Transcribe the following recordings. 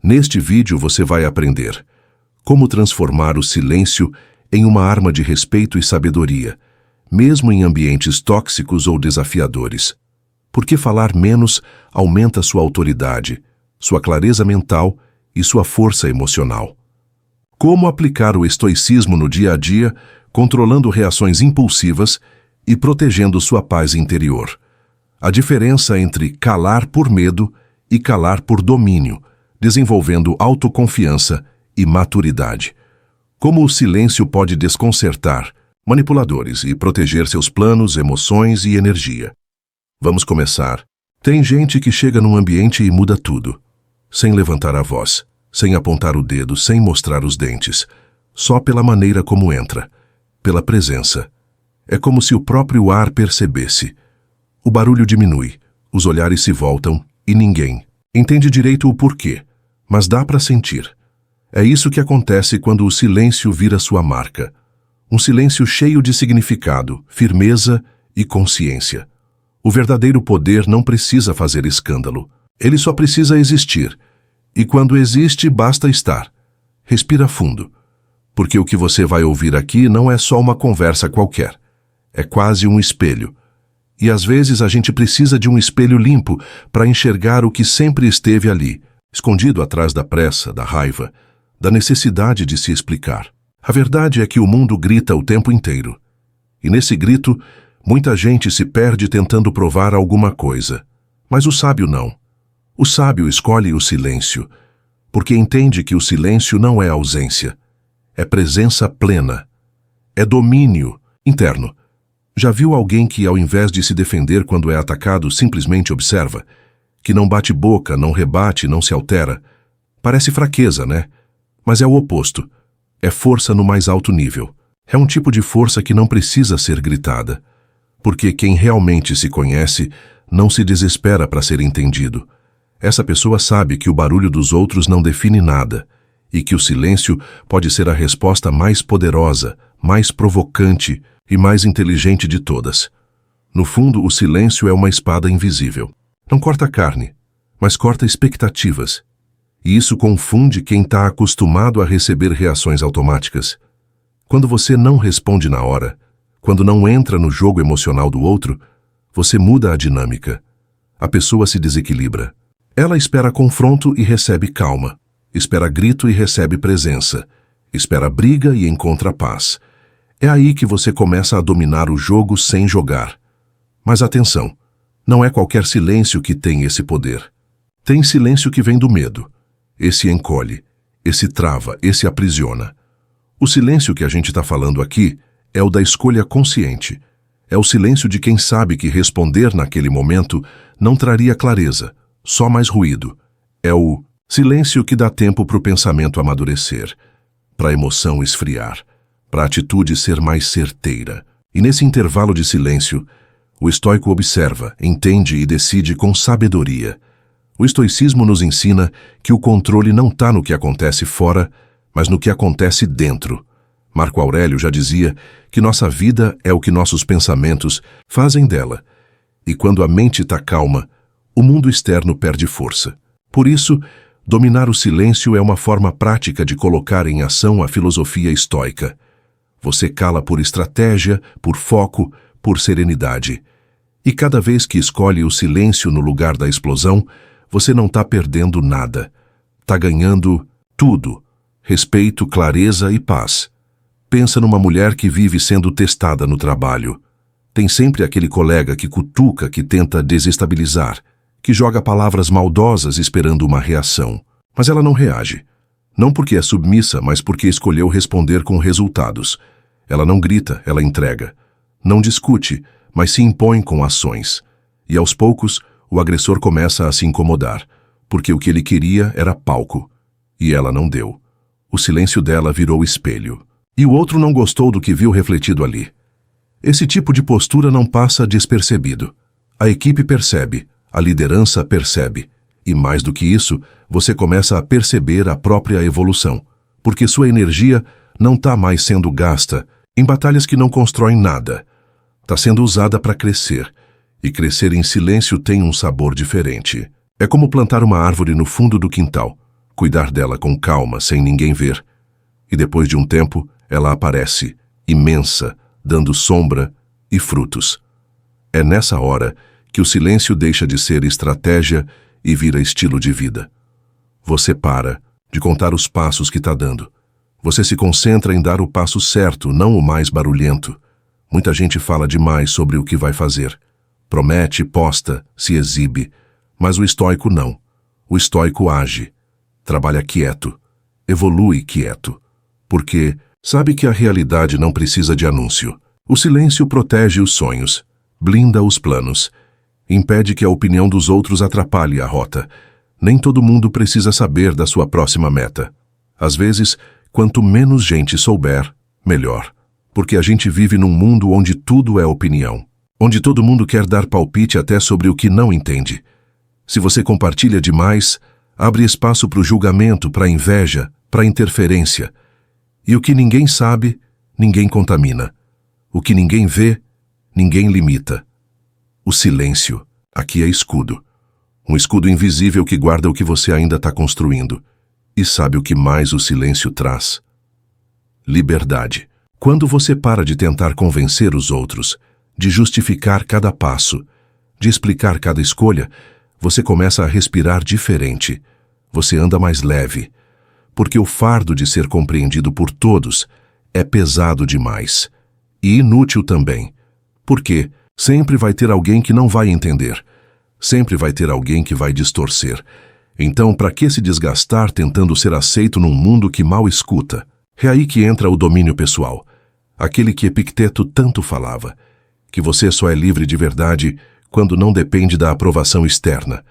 Neste vídeo você vai aprender como transformar o silêncio em uma arma de respeito e sabedoria, mesmo em ambientes tóxicos ou desafiadores. Porque falar menos aumenta sua autoridade, sua clareza mental e sua força emocional. Como aplicar o estoicismo no dia a dia, controlando reações impulsivas e protegendo sua paz interior. A diferença entre calar por medo e calar por domínio, desenvolvendo autoconfiança e maturidade. Como o silêncio pode desconcertar manipuladores e proteger seus planos, emoções e energia. Vamos começar. Tem gente que chega num ambiente e muda tudo, sem levantar a voz, sem apontar o dedo, sem mostrar os dentes, só pela maneira como entra, pela presença. É como se o próprio ar percebesse. O barulho diminui, os olhares se voltam e ninguém entende direito o porquê, mas dá para sentir. É isso que acontece quando o silêncio vira sua marca. Um silêncio cheio de significado, firmeza e consciência. O verdadeiro poder não precisa fazer escândalo. Ele só precisa existir. E quando existe, basta estar. Respira fundo. Porque o que você vai ouvir aqui não é só uma conversa qualquer. É quase um espelho. E às vezes a gente precisa de um espelho limpo para enxergar o que sempre esteve ali, escondido atrás da pressa, da raiva, da necessidade de se explicar. A verdade é que o mundo grita o tempo inteiro. E nesse grito, muita gente se perde tentando provar alguma coisa. Mas o sábio não. O sábio escolhe o silêncio, porque entende que o silêncio não é ausência. É presença plena. É domínio interno. Já viu alguém que, ao invés de se defender quando é atacado, simplesmente observa? Que não bate boca, não rebate, não se altera? Parece fraqueza, né? Mas é o oposto. É força no mais alto nível. É um tipo de força que não precisa ser gritada. Porque quem realmente se conhece não se desespera para ser entendido. Essa pessoa sabe que o barulho dos outros não define nada e que o silêncio pode ser a resposta mais poderosa, mais provocante e mais inteligente de todas. No fundo, o silêncio é uma espada invisível. Não corta carne, mas corta expectativas. E isso confunde quem está acostumado a receber reações automáticas. Quando você não responde na hora, quando não entra no jogo emocional do outro, você muda a dinâmica. A pessoa se desequilibra. Ela espera confronto e recebe calma. Espera grito e recebe presença. Espera briga e encontra paz. É aí que você começa a dominar o jogo sem jogar. Mas atenção, não é qualquer silêncio que tem esse poder. Tem silêncio que vem do medo. Esse encolhe, esse trava, esse aprisiona. O silêncio que a gente está falando aqui é o da escolha consciente. É o silêncio de quem sabe que responder naquele momento não traria clareza, só mais ruído. É o silêncio que dá tempo para o pensamento amadurecer, para a emoção esfriar, para a atitude ser mais certeira. E nesse intervalo de silêncio, o estoico observa, entende e decide com sabedoria. O estoicismo nos ensina que o controle não está no que acontece fora, mas no que acontece dentro. Marco Aurélio já dizia que nossa vida é o que nossos pensamentos fazem dela. E quando a mente está calma, o mundo externo perde força. Por isso, dominar o silêncio é uma forma prática de colocar em ação a filosofia estoica. Você cala por estratégia, por foco, por serenidade. E cada vez que escolhe o silêncio no lugar da explosão, você não está perdendo nada. Está ganhando tudo. Respeito, clareza e paz. Pensa numa mulher que vive sendo testada no trabalho. Tem sempre aquele colega que cutuca, que tenta desestabilizar, que joga palavras maldosas esperando uma reação. Mas ela não reage. Não porque é submissa, mas porque escolheu responder com resultados. Ela não grita, ela entrega. Não discute, mas se impõe com ações. E aos poucos, o agressor começa a se incomodar, porque o que ele queria era palco. E ela não deu. O silêncio dela virou espelho. E o outro não gostou do que viu refletido ali. Esse tipo de postura não passa despercebido. A equipe percebe, a liderança percebe. E mais do que isso, você começa a perceber a própria evolução, porque sua energia não está mais sendo gasta em batalhas que não constroem nada. Está sendo usada para crescer. E crescer em silêncio tem um sabor diferente. É como plantar uma árvore no fundo do quintal. cuidar dela com calma, sem ninguém ver. E depois de um tempo, ela aparece, imensa, dando sombra e frutos. É nessa hora que o silêncio deixa de ser estratégia e vira estilo de vida. Você para de contar os passos que está dando. Você se concentra em dar o passo certo, não o mais barulhento. Muita gente fala demais sobre o que vai fazer. Promete, posta, se exibe. Mas o estoico não. O estoico age. Trabalha quieto. Evolui quieto. Porque sabe que a realidade não precisa de anúncio. O silêncio protege os sonhos. Blinda os planos. Impede que a opinião dos outros atrapalhe a rota. Nem todo mundo precisa saber da sua próxima meta. Às vezes, quanto menos gente souber, melhor. Porque a gente vive num mundo onde tudo é opinião. Onde todo mundo quer dar palpite até sobre o que não entende. Se você compartilha demais, abre espaço para o julgamento, para a inveja, para a interferência. E o que ninguém sabe, ninguém contamina. O que ninguém vê, ninguém limita. O silêncio, aqui é escudo. Um escudo invisível que guarda o que você ainda está construindo. E sabe o que mais o silêncio traz? Liberdade. Quando você para de tentar convencer os outros, de justificar cada passo, de explicar cada escolha, você começa a respirar diferente. Você anda mais leve. Porque o fardo de ser compreendido por todos é pesado demais. E inútil também. Porque sempre vai ter alguém que não vai entender. Sempre vai ter alguém que vai distorcer. Então, para que se desgastar tentando ser aceito num mundo que mal escuta? É aí que entra o domínio pessoal. Aquele que Epicteto tanto falava. Que você só é livre de verdade quando não depende da aprovação externa.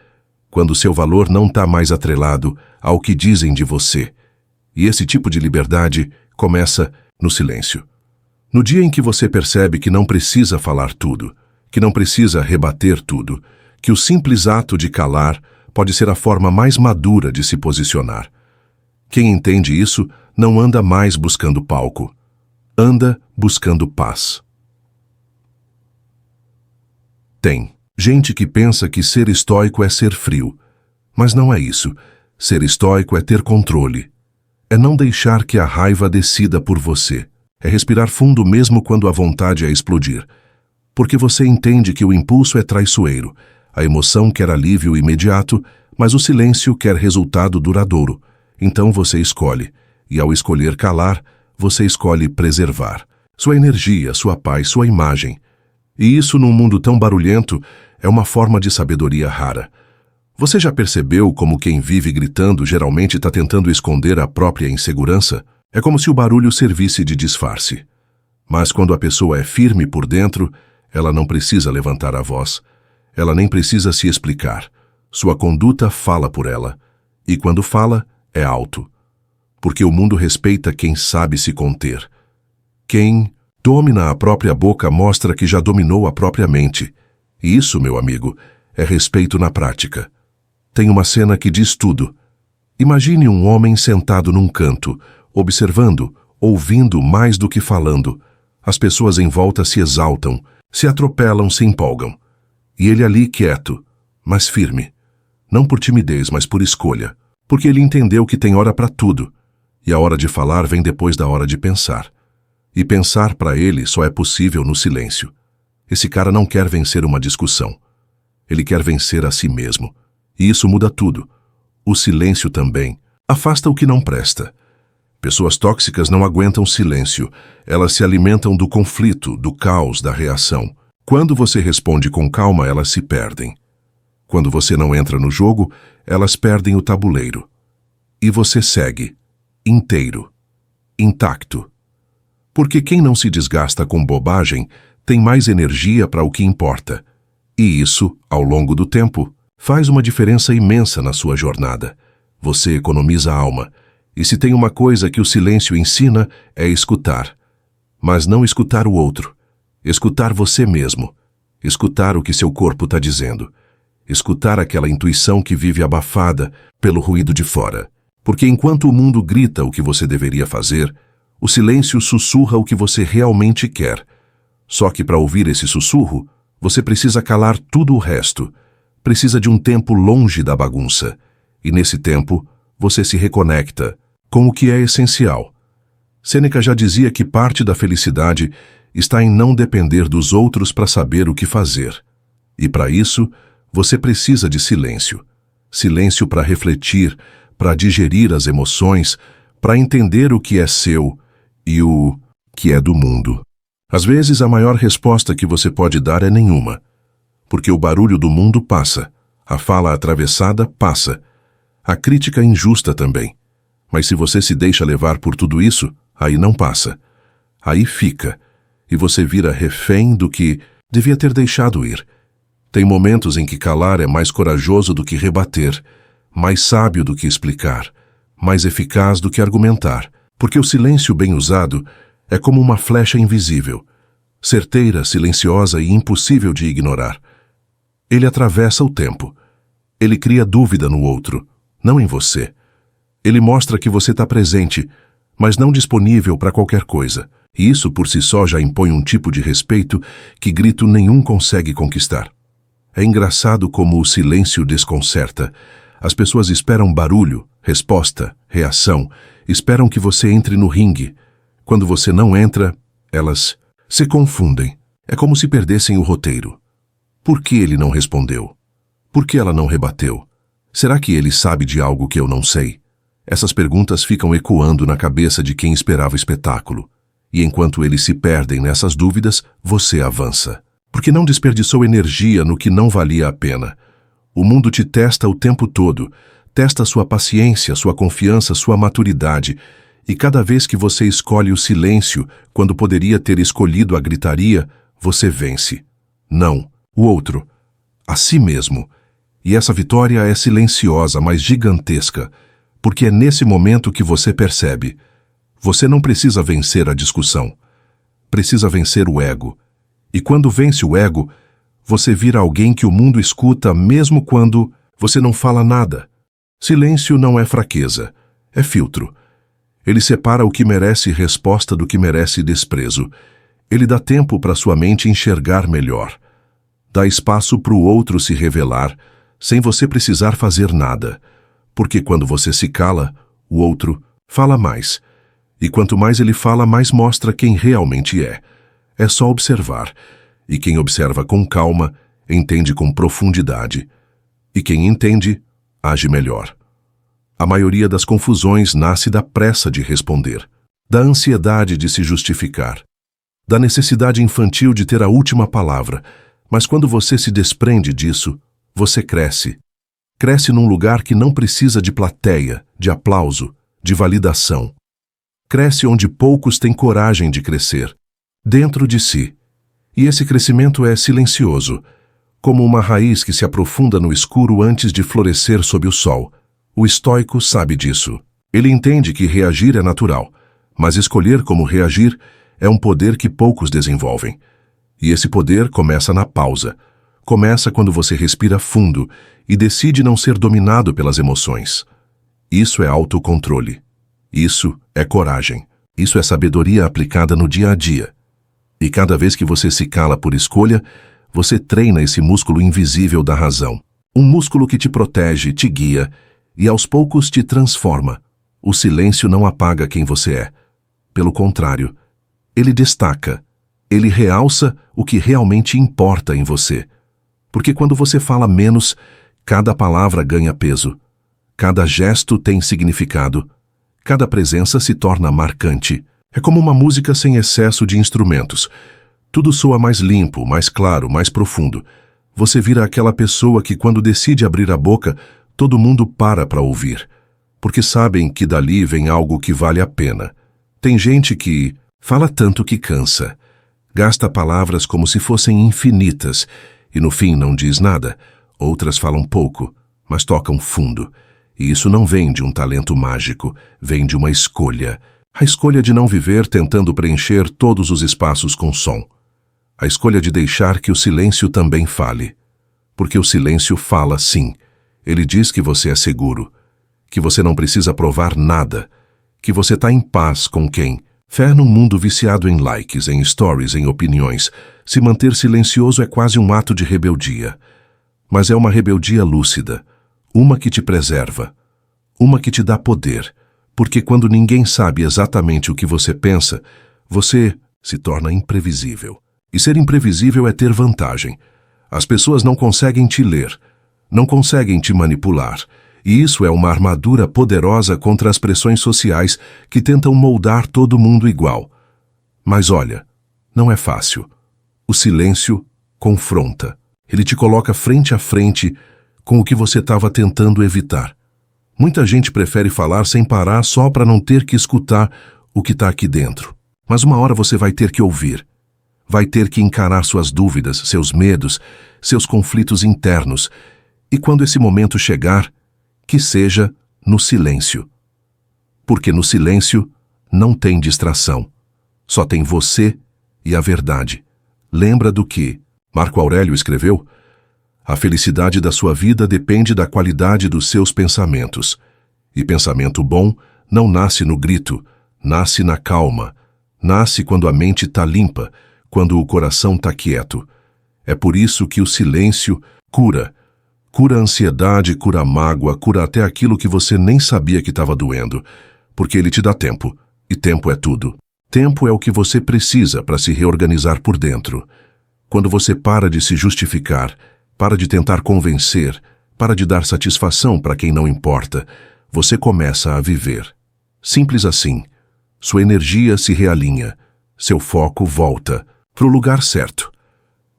Quando seu valor não está mais atrelado ao que dizem de você. E esse tipo de liberdade começa no silêncio. No dia em que você percebe que não precisa falar tudo, que não precisa rebater tudo, que o simples ato de calar pode ser a forma mais madura de se posicionar. Quem entende isso não anda mais buscando palco. Anda buscando paz. Tem gente que pensa que ser estoico é ser frio. Mas não é isso. Ser estoico é ter controle. É não deixar que a raiva decida por você. É respirar fundo mesmo quando a vontade é explodir. Porque você entende que o impulso é traiçoeiro. A emoção quer alívio imediato, mas o silêncio quer resultado duradouro. Então você escolhe. E ao escolher calar, você escolhe preservar. Sua energia, sua paz, sua imagem. E isso num mundo tão barulhento é uma forma de sabedoria rara. Você já percebeu como quem vive gritando geralmente está tentando esconder a própria insegurança? É como se o barulho servisse de disfarce. Mas quando a pessoa é firme por dentro, ela não precisa levantar a voz. Ela nem precisa se explicar. Sua conduta fala por ela. E quando fala, é alto. Porque o mundo respeita quem sabe se conter. Quem domina a própria boca mostra que já dominou a própria mente. E isso, meu amigo, é respeito na prática. Tem uma cena que diz tudo. Imagine um homem sentado num canto, observando, ouvindo mais do que falando. As pessoas em volta se exaltam, se atropelam, se empolgam. E ele ali quieto, mas firme. Não por timidez, mas por escolha. Porque ele entendeu que tem hora para tudo. E a hora de falar vem depois da hora de pensar. E pensar para ele só é possível no silêncio. Esse cara não quer vencer uma discussão. Ele quer vencer a si mesmo. E isso muda tudo. O silêncio também afasta o que não presta. Pessoas tóxicas não aguentam silêncio. Elas se alimentam do conflito, do caos, da reação. Quando você responde com calma, elas se perdem. Quando você não entra no jogo, elas perdem o tabuleiro. E você segue, inteiro, intacto. Porque quem não se desgasta com bobagem tem mais energia para o que importa. E isso, ao longo do tempo, faz uma diferença imensa na sua jornada. Você economiza a alma. E se tem uma coisa que o silêncio ensina, é escutar. Mas não escutar o outro. Escutar você mesmo. Escutar o que seu corpo está dizendo. Escutar aquela intuição que vive abafada pelo ruído de fora. Porque enquanto o mundo grita o que você deveria fazer, o silêncio sussurra o que você realmente quer. Só que para ouvir esse sussurro, você precisa calar tudo o resto. Precisa de um tempo longe da bagunça. E nesse tempo, você se reconecta com o que é essencial. Sêneca já dizia que parte da felicidade está em não depender dos outros para saber o que fazer. E para isso, você precisa de silêncio. Silêncio para refletir, para digerir as emoções, para entender o que é seu e o que é do mundo. Às vezes, a maior resposta que você pode dar é nenhuma, porque o barulho do mundo passa, a fala atravessada passa, a crítica injusta também. Mas se você se deixa levar por tudo isso, aí não passa. Aí fica, e você vira refém do que devia ter deixado ir. Tem momentos em que calar é mais corajoso do que rebater, mais sábio do que explicar, mais eficaz do que argumentar, porque o silêncio bem usado é como uma flecha invisível, certeira, silenciosa e impossível de ignorar. Ele atravessa o tempo. Ele cria dúvida no outro, não em você. Ele mostra que você está presente, mas não disponível para qualquer coisa. E isso por si só já impõe um tipo de respeito que grito nenhum consegue conquistar. É engraçado como o silêncio desconcerta. As pessoas esperam barulho, resposta, reação, esperam que você entre no ringue. Quando você não entra, elas se confundem. É como se perdessem o roteiro. Por que ele não respondeu? Por que ela não rebateu? Será que ele sabe de algo que eu não sei? Essas perguntas ficam ecoando na cabeça de quem esperava o espetáculo. E enquanto eles se perdem nessas dúvidas, você avança. Porque não desperdiçou energia no que não valia a pena. O mundo te testa o tempo todo, testa sua paciência, sua confiança, sua maturidade. E cada vez que você escolhe o silêncio, quando poderia ter escolhido a gritaria, você vence. Não, o outro, a si mesmo. E essa vitória é silenciosa, mas gigantesca, porque é nesse momento que você percebe. Você não precisa vencer a discussão. Precisa vencer o ego. E quando vence o ego, você vira alguém que o mundo escuta mesmo quando você não fala nada. Silêncio não é fraqueza, é filtro. Ele separa o que merece resposta do que merece desprezo. Ele dá tempo para sua mente enxergar melhor. Dá espaço para o outro se revelar, sem você precisar fazer nada. Porque quando você se cala, o outro fala mais. E quanto mais ele fala, mais mostra quem realmente é. É só observar. E quem observa com calma, entende com profundidade. E quem entende, age melhor. A maioria das confusões nasce da pressa de responder, da ansiedade de se justificar, da necessidade infantil de ter a última palavra. Mas quando você se desprende disso, você cresce. Cresce num lugar que não precisa de plateia, de aplauso, de validação. Cresce onde poucos têm coragem de crescer, dentro de si. E esse crescimento é silencioso, como uma raiz que se aprofunda no escuro antes de florescer sob o sol. O estoico sabe disso. Ele entende que reagir é natural, mas escolher como reagir é um poder que poucos desenvolvem. E esse poder começa na pausa. Começa quando você respira fundo e decide não ser dominado pelas emoções. Isso é autocontrole. Isso é coragem. Isso é sabedoria aplicada no dia a dia. E cada vez que você se cala por escolha, você treina esse músculo invisível da razão. Um músculo que te protege, te guia e aos poucos te transforma. O silêncio não apaga quem você é. Pelo contrário, ele destaca, ele realça o que realmente importa em você. Porque quando você fala menos, cada palavra ganha peso. Cada gesto tem significado. Cada presença se torna marcante. É como uma música sem excesso de instrumentos. Tudo soa mais limpo, mais claro, mais profundo. Você vira aquela pessoa que quando decide abrir a boca, todo mundo para ouvir. Porque sabem que dali vem algo que vale a pena. Tem gente que fala tanto que cansa. Gasta palavras como se fossem infinitas e no fim não diz nada. Outras falam pouco, mas tocam fundo. E isso não vem de um talento mágico, vem de uma escolha. A escolha de não viver tentando preencher todos os espaços com som. A escolha de deixar que o silêncio também fale. Porque o silêncio fala sim. Ele diz que você é seguro, que você não precisa provar nada, que você está em paz com quem. Fé num mundo viciado em likes, em stories, em opiniões. Se manter silencioso é quase um ato de rebeldia. Mas é uma rebeldia lúcida, uma que te preserva, Uma que te dá poder, porque quando ninguém sabe exatamente o que você pensa, você se torna imprevisível. E ser imprevisível é ter vantagem. As pessoas não conseguem te ler, não conseguem te manipular, e isso é uma armadura poderosa contra as pressões sociais que tentam moldar todo mundo igual. Mas olha, não é fácil. O silêncio confronta. Ele te coloca frente a frente com o que você estava tentando evitar. Muita gente prefere falar sem parar só para não ter que escutar o que está aqui dentro. Mas uma hora você vai ter que ouvir. Vai ter que encarar suas dúvidas, seus medos, seus conflitos internos. E quando esse momento chegar, que seja no silêncio. Porque no silêncio não tem distração. Só tem você e a verdade. Lembra do que Marco Aurélio escreveu? A felicidade da sua vida depende da qualidade dos seus pensamentos. E pensamento bom não nasce no grito, nasce na calma. Nasce quando a mente está limpa, quando o coração está quieto. É por isso que o silêncio cura. Cura a ansiedade, cura a mágoa, cura até aquilo que você nem sabia que estava doendo. Porque ele te dá tempo. E tempo é tudo. Tempo é o que você precisa para se reorganizar por dentro. Quando você para de se justificar, para de tentar convencer, para de dar satisfação para quem não importa, você começa a viver. Simples assim. Sua energia se realinha. Seu foco volta para o lugar certo.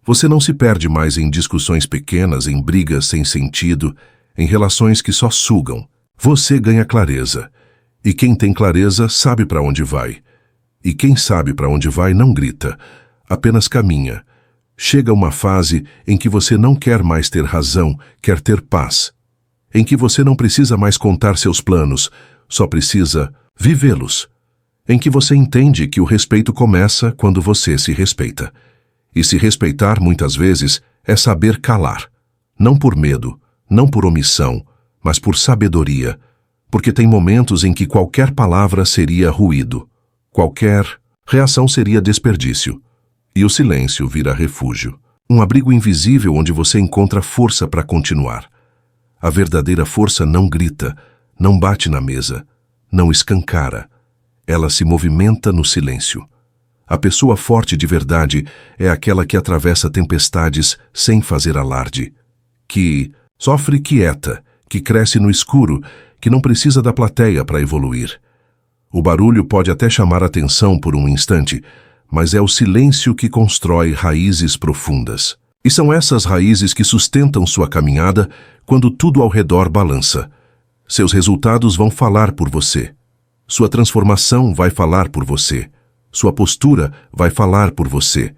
Você não se perde mais em discussões pequenas, em brigas sem sentido, em relações que só sugam. Você ganha clareza. E quem tem clareza sabe para onde vai. E quem sabe para onde vai não grita, apenas caminha. Chega uma fase em que você não quer mais ter razão, quer ter paz. Em que você não precisa mais contar seus planos, só precisa vivê-los. Em que você entende que o respeito começa quando você se respeita. E se respeitar, muitas vezes, é saber calar. Não por medo, não por omissão, mas por sabedoria. Porque tem momentos em que qualquer palavra seria ruído. Qualquer reação seria desperdício. E o silêncio vira refúgio. Um abrigo invisível onde você encontra força para continuar. A verdadeira força não grita, não bate na mesa, não escancara. Ela se movimenta no silêncio. A pessoa forte de verdade é aquela que atravessa tempestades sem fazer alarde, que sofre quieta, que cresce no escuro, que não precisa da plateia para evoluir. O barulho pode até chamar atenção por um instante, mas é o silêncio que constrói raízes profundas. E são essas raízes que sustentam sua caminhada quando tudo ao redor balança. Seus resultados vão falar por você. Sua transformação vai falar por você. Sua postura vai falar por você.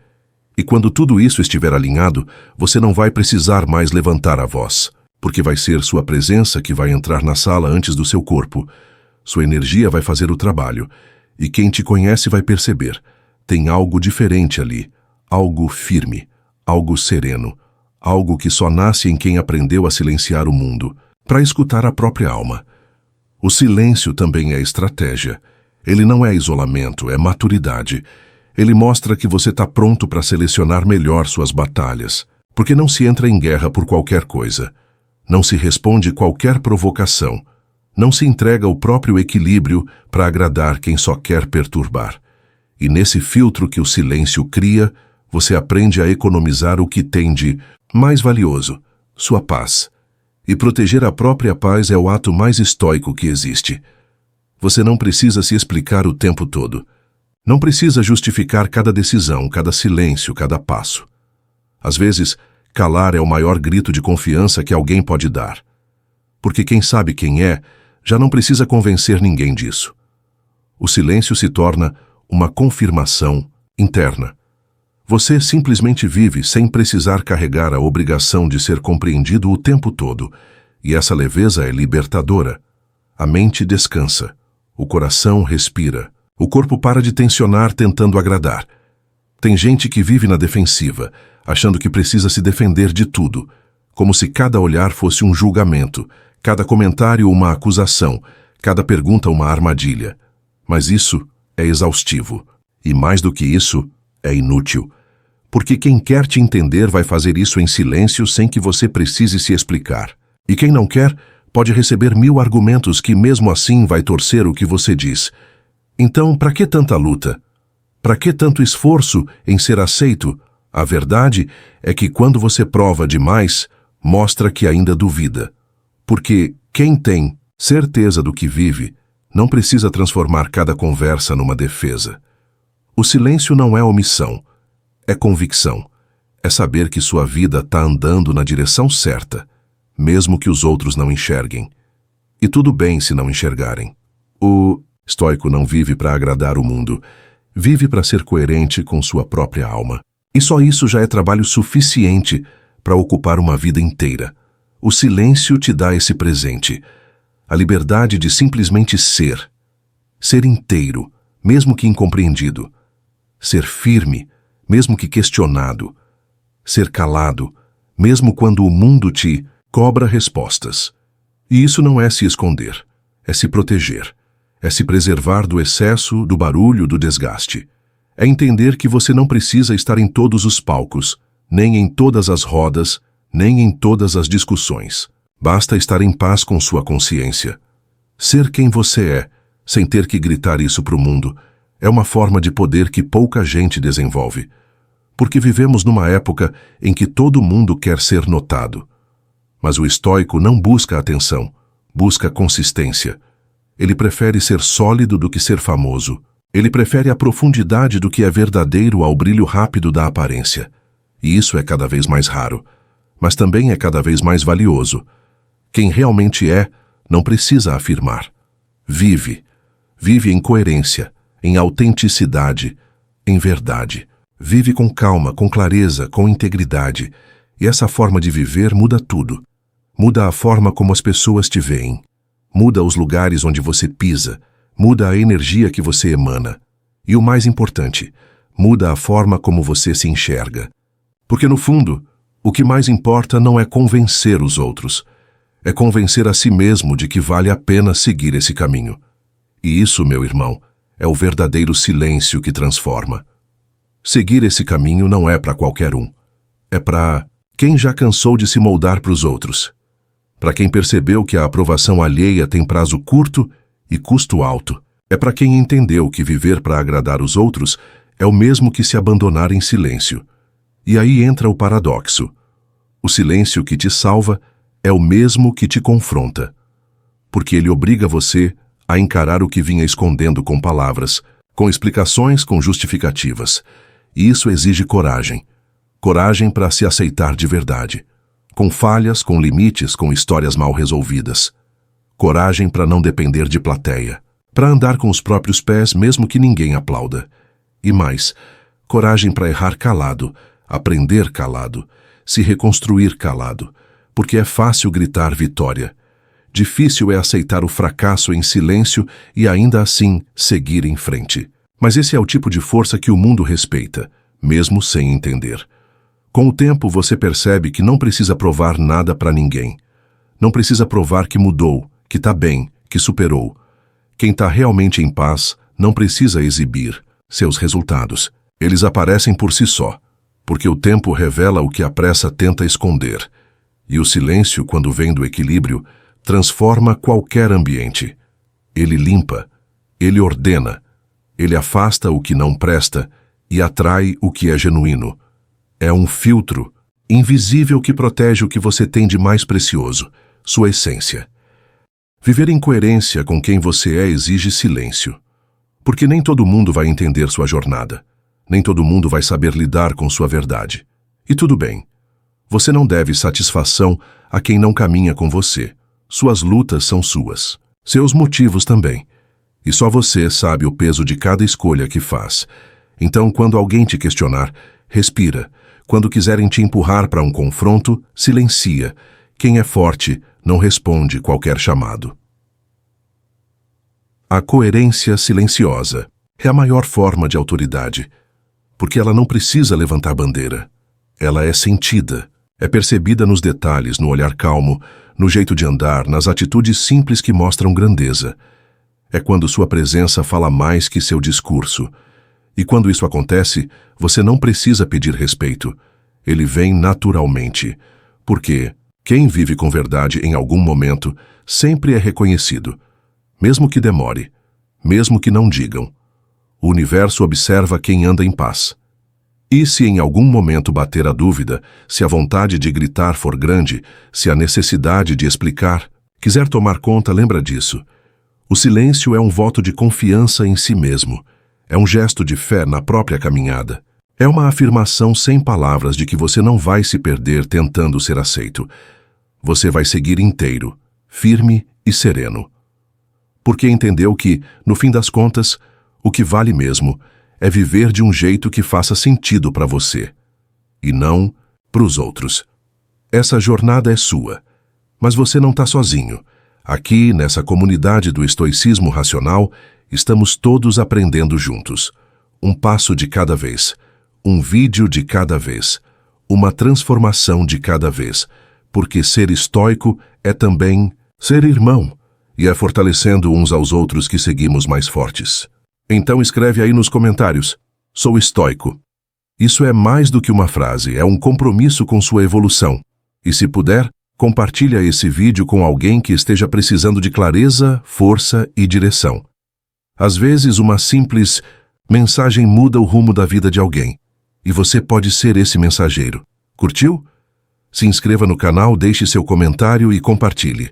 E quando tudo isso estiver alinhado, você não vai precisar mais levantar a voz, porque vai ser sua presença que vai entrar na sala antes do seu corpo. Sua energia vai fazer o trabalho, e quem te conhece vai perceber. Tem algo diferente ali, algo firme, algo sereno, algo que só nasce em quem aprendeu a silenciar o mundo, para escutar a própria alma. O silêncio também é estratégia. Ele não é isolamento, é maturidade. Ele mostra que você está pronto para selecionar melhor suas batalhas, porque não se entra em guerra por qualquer coisa. Não se responde qualquer provocação. Não se entrega o próprio equilíbrio para agradar quem só quer perturbar. E nesse filtro que o silêncio cria, você aprende a economizar o que tem de mais valioso, sua paz. E proteger a própria paz é o ato mais estoico que existe. Você não precisa se explicar o tempo todo. Não precisa justificar cada decisão, cada silêncio, cada passo. Às vezes, calar é o maior grito de confiança que alguém pode dar. Porque quem sabe quem é, já não precisa convencer ninguém disso. O silêncio se torna uma confirmação interna. Você simplesmente vive sem precisar carregar a obrigação de ser compreendido o tempo todo, e essa leveza é libertadora. A mente descansa, o coração respira, o corpo para de tensionar tentando agradar. Tem gente que vive na defensiva, achando que precisa se defender de tudo, como se cada olhar fosse um julgamento, cada comentário uma acusação, cada pergunta uma armadilha. Mas isso é exaustivo, e mais do que isso, é inútil. Porque quem quer te entender vai fazer isso em silêncio sem que você precise se explicar. E quem não quer, Pode receber 1000 argumentos que mesmo assim vai torcer o que você diz. Então, para que tanta luta? Para que tanto esforço em ser aceito? A verdade é que quando você prova demais, mostra que ainda duvida. Porque quem tem certeza do que vive, não precisa transformar cada conversa numa defesa. O silêncio não é omissão, é convicção. É saber que sua vida está andando na direção certa, mesmo que os outros não enxerguem. E tudo bem se não enxergarem. O estoico não vive para agradar o mundo, vive para ser coerente com sua própria alma. E só isso já é trabalho suficiente para ocupar uma vida inteira. O silêncio te dá esse presente, a liberdade de simplesmente ser. Ser inteiro, mesmo que incompreendido. Ser firme, mesmo que questionado. Ser calado, mesmo quando o mundo te cobra respostas. E isso não é se esconder, é se proteger. É se preservar do excesso, do barulho, do desgaste. É entender que você não precisa estar em todos os palcos, nem em todas as rodas, nem em todas as discussões. Basta estar em paz com sua consciência. Ser quem você é, sem ter que gritar isso para o mundo, é uma forma de poder que pouca gente desenvolve. Porque vivemos numa época em que todo mundo quer ser notado. Mas o estoico não busca atenção, busca consistência. Ele prefere ser sólido do que ser famoso. Ele prefere a profundidade do que é verdadeiro ao brilho rápido da aparência. E isso é cada vez mais raro, mas também é cada vez mais valioso. Quem realmente é, não precisa afirmar. Vive. Vive em coerência, em autenticidade, em verdade. Vive com calma, com clareza, com integridade. E essa forma de viver muda tudo. Muda a forma como as pessoas te veem. Muda os lugares onde você pisa. Muda a energia que você emana. E o mais importante, muda a forma como você se enxerga. Porque no fundo, o que mais importa não é convencer os outros. É convencer a si mesmo de que vale a pena seguir esse caminho. E isso, meu irmão, é o verdadeiro silêncio que transforma. Seguir esse caminho não é para qualquer um. É para quem já cansou de se moldar para os outros. Para quem percebeu que a aprovação alheia tem prazo curto e custo alto. É para quem entendeu que viver para agradar os outros é o mesmo que se abandonar em silêncio. E aí entra o paradoxo. O silêncio que te salva é o mesmo que te confronta. Porque ele obriga você a encarar o que vinha escondendo com palavras, com explicações, com justificativas. E isso exige coragem. Coragem para se aceitar de verdade. Com falhas, com limites, com histórias mal resolvidas. Coragem para não depender de plateia. Para andar com os próprios pés mesmo que ninguém aplauda. E mais, coragem para errar calado, aprender calado, se reconstruir calado. Porque é fácil gritar vitória. Difícil é aceitar o fracasso em silêncio e ainda assim seguir em frente. Mas esse é o tipo de força que o mundo respeita, mesmo sem entender. Com o tempo você percebe que não precisa provar nada para ninguém. Não precisa provar que mudou, que está bem, que superou. Quem está realmente em paz não precisa exibir seus resultados. Eles aparecem por si só, porque o tempo revela o que a pressa tenta esconder. E o silêncio, quando vem do equilíbrio, transforma qualquer ambiente. Ele limpa, ele ordena, ele afasta o que não presta e atrai o que é genuíno. É um filtro invisível que protege o que você tem de mais precioso, sua essência. Viver em coerência com quem você é exige silêncio. Porque nem todo mundo vai entender sua jornada. Nem todo mundo vai saber lidar com sua verdade. E tudo bem. Você não deve satisfação a quem não caminha com você. Suas lutas são suas. Seus motivos também. E só você sabe o peso de cada escolha que faz. Então, quando alguém te questionar, respira. Quando quiserem te empurrar para um confronto, silencia. Quem é forte não responde qualquer chamado. A coerência silenciosa é a maior forma de autoridade, porque ela não precisa levantar bandeira. Ela é sentida, é percebida nos detalhes, no olhar calmo, no jeito de andar, nas atitudes simples que mostram grandeza. É quando sua presença fala mais que seu discurso. E quando isso acontece, você não precisa pedir respeito. Ele vem naturalmente. Porque quem vive com verdade em algum momento sempre é reconhecido, mesmo que demore, mesmo que não digam. O universo observa quem anda em paz. E se em algum momento bater a dúvida, se a vontade de gritar for grande, se a necessidade de explicar quiser tomar conta, lembra disso. O silêncio é um voto de confiança em si mesmo. É um gesto de fé na própria caminhada. É uma afirmação sem palavras de que você não vai se perder tentando ser aceito. Você vai seguir inteiro, firme e sereno. Porque entendeu que, no fim das contas, o que vale mesmo é viver de um jeito que faça sentido para você, e não para os outros. Essa jornada é sua, mas você não está sozinho. Aqui, nessa comunidade do estoicismo racional, estamos todos aprendendo juntos. Um passo de cada vez, um vídeo de cada vez, uma transformação de cada vez, porque ser estoico é também ser irmão, e é fortalecendo uns aos outros que seguimos mais fortes. Então escreve aí nos comentários: sou estoico. Isso é mais do que uma frase, é um compromisso com sua evolução. E se puder, compartilha esse vídeo com alguém que esteja precisando de clareza, força e direção. Às vezes, uma simples mensagem muda o rumo da vida de alguém. E você pode ser esse mensageiro. Curtiu? Se inscreva no canal, deixe seu comentário e compartilhe.